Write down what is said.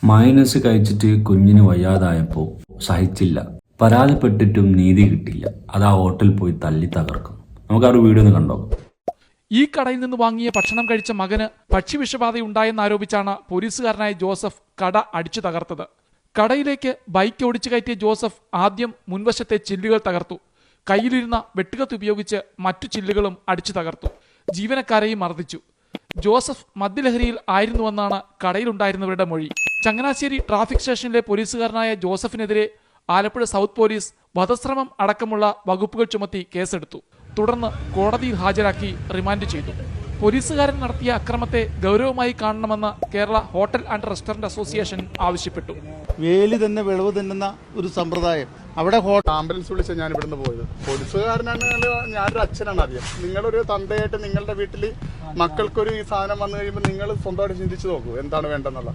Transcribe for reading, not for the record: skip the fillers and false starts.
Minus കഴിച്ചിട്ട് കുഞ്ഞിന് വയ്യാതായപ്പോൾ സഹിച്ചില്ല. പരാതിപ്പെട്ടിട്ടും നീതി കിട്ടില്ല. അത് ആ ഹോട്ടലിൽ പോയി തല്ലി തകർക്കും. നമുക്ക് ആ ഒരു വീഡിയോ ഒന്ന് കണ്ടോ. ഈ കടയിൽ നിന്ന് വാങ്ങിയ ഭക്ഷണം കഴിച്ച മകന് ഭക്ഷ്യവിഷബാധയുണ്ടായെന്നാരോപിച്ചാണ് പോലീസുകാരനായ ജോസഫ് കട അടിച്ചു തകർത്തത്. കടയിലേക്ക് ബൈക്ക് ഓടിച്ചു കയറ്റിയ ജോസഫ് ആദ്യം മുൻവശത്തെ ചില്ലുകൾ തകർത്തു. കയ്യിലിരുന്ന വെട്ടുകത്ത് ഉപയോഗിച്ച് മറ്റു ചില്ലുകളും അടിച്ചു തകർത്തു. ജീവനക്കാരെയും മർദ്ദിച്ചു. ജോസഫ് മദ്യലഹരിയിൽ ആയിരുന്നുവെന്നാണ് കടയിലുണ്ടായിരുന്നവരുടെ മൊഴി. ചങ്ങനാശ്ശേരി ട്രാഫിക് സ്റ്റേഷനിലെ പോലീസുകാരനായ ജോസഫിനെതിരെ ആലപ്പുഴ സൗത്ത് പോലീസ് വധശ്രമം അടക്കമുള്ള വകുപ്പുകൾ ചുമത്തി കേസെടുത്തു. തുടർന്ന് കോടതിയിൽ ഹാജരാക്കി റിമാൻഡ് ചെയ്തു. പോലീസുകാരൻ നടത്തിയ അക്രമത്തെ ഗൗരവമായി കാണണമെന്ന് Kerala hotel and restaurant association ആവശ്യപ്പെട്ടു. വേലി തന്നെ വിളവ് തിന്നുന്ന ഒരു സമ്പ്രദായം അവിടെ ആംബുലൻസ് വിളിച്ച ഞാൻ ഇവിടുന്ന് പോയത്. പോലീസുകാരനാണ്, ഞാനൊരു അച്ഛനാണ്. ആദ്യം നിങ്ങളൊരു തന്തയായിട്ട് നിങ്ങളുടെ വീട്ടിൽ മക്കൾക്കൊരു ഈ സാധനം വന്നു കഴിയുമ്പോൾ നിങ്ങൾ സ്വന്തമായിട്ട് ചിന്തിച്ചു നോക്കൂ എന്താണ് വേണ്ടെന്നുള്ള.